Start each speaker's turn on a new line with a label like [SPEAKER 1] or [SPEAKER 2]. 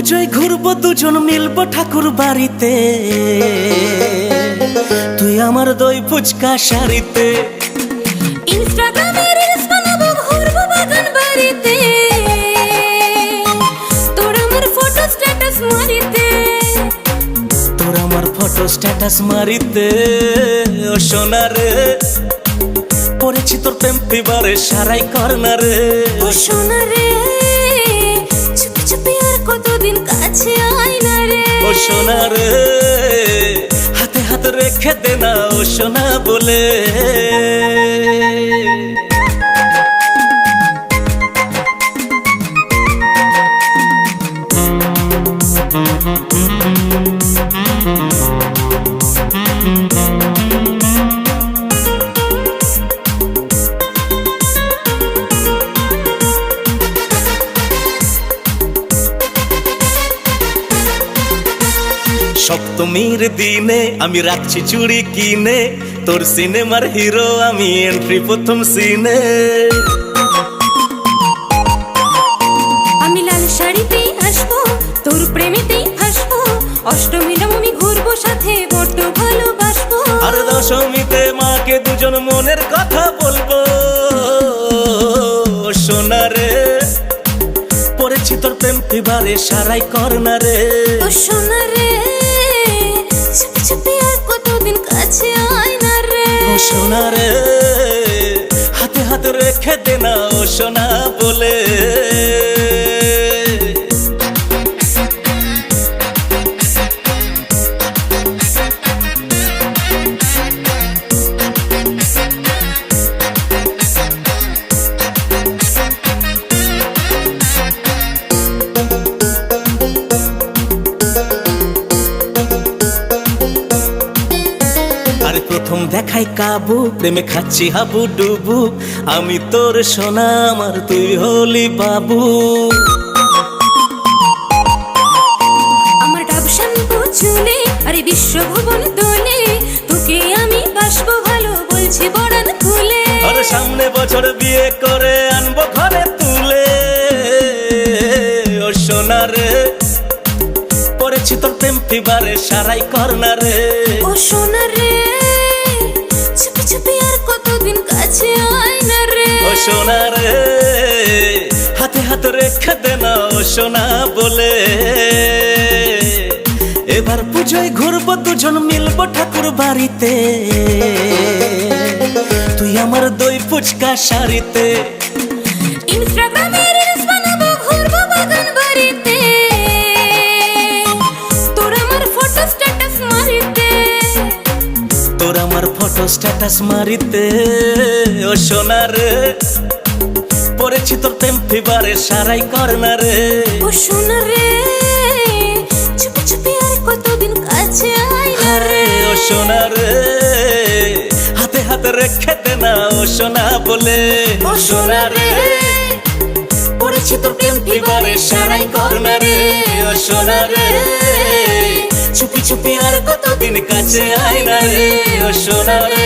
[SPEAKER 1] পুজোয় ঘুরবো দুজন মিলবো ঠাকুর বাড়িতে, তুই আমার দই ফুচকা শাড়িতে।
[SPEAKER 2] ইনস্টাগ্রামে রিলস বানাবো ঘুরবো বাগান বাড়িতে, তোর আমার ফটো স্ট্যাটাস মারিতে।
[SPEAKER 1] তোর আমার ফটো স্ট্যাটাস মারিতে। ও সোনা রে পড়েছি তোর প্রেম ফিবারে সারাই করনা রে।
[SPEAKER 2] ও সোনা রে চুপি চুপি আর কতদিন কাছে আয় না রে।
[SPEAKER 1] ও সোনা রে হাতে হাত রেখে দে না ও সোনা বলে। সপ্তমীর দিনে আমি রাখছি চুড়ি কিনে, তোর সিনেমার হিরো আমি এন্ট্রি প্রথম সিনে।
[SPEAKER 2] আমি লাল শাড়িতেই আসবো তোর প্রেমেতেই হাসবো, অষ্টমীর আমি ঘুরবো সাথে বড্ড ভালোবাসবো।
[SPEAKER 1] আর দশমীতে মাকে দুজন মনের কথা বলবো। সোনা রে পড়েছি তোর প্রেম ফিবারে সারাই করনা রে।
[SPEAKER 2] ও সোনা রে চুপি চুপি আর কতদিন কাছে আয় না রে।
[SPEAKER 1] ও সোনা রে হাতে হাত রেখে দে না ও সোনা বলে। প্রথম দেখাই কাবু প্রেমে খাচ্ছি হাবু ডুবু, আমি তোর সোনা আমার তুই হলি বাবু।
[SPEAKER 2] আমার ডাব শ্যাম্পু চুলে আরে বিশ্বভুবন দোলে, তোকে আমি বাসবো ভালো বলছি বড়ান খুলে।
[SPEAKER 1] আরে সামনে বছর বিয়ে করে আনবো ঘরে তুলে। ও সোনা রে পড়েছি তোর প্রেম ফিবারে সারাই করনা রে।
[SPEAKER 2] ও সোনা রে চুপি চুপি আর কতদিন কাছে আয় না রে।
[SPEAKER 1] ও সোনা রে হাতে হাত রেখে দে না ও সোনা বলে। এবার পুজোয় ঘুরবো দুজন মিলবো ঠাকুর বাড়িতে, তুই আমার দই ফুচকা শাড়িতে।
[SPEAKER 2] ইনস্টাগ্রামে রিলস বানাবো ঘুরবো বাগান বাড়িতে, তোর আমার ফটো স্ট্যাটাস মারিতে।
[SPEAKER 1] তোর আমার ফটো স্ট্যাটাস মারিতে। ও সোনা রে পড়েছি তোর প্রেম ফিবারে সারাই করনা রে।
[SPEAKER 2] ও সোনা রে চুপি চুপি আর কতদিন কাছে আয় না রে।
[SPEAKER 1] ও সোনা রে হাতে হাতে রেখে দে না ও সোনা বলে।
[SPEAKER 2] ও সোনা রে
[SPEAKER 1] পড়েছি তোর প্রেম ফিবারে সারাই করনা রে। ও সোনা রে চুপি চুপি আর কতদিন কাছে আয় না রে। ও সোনা রে।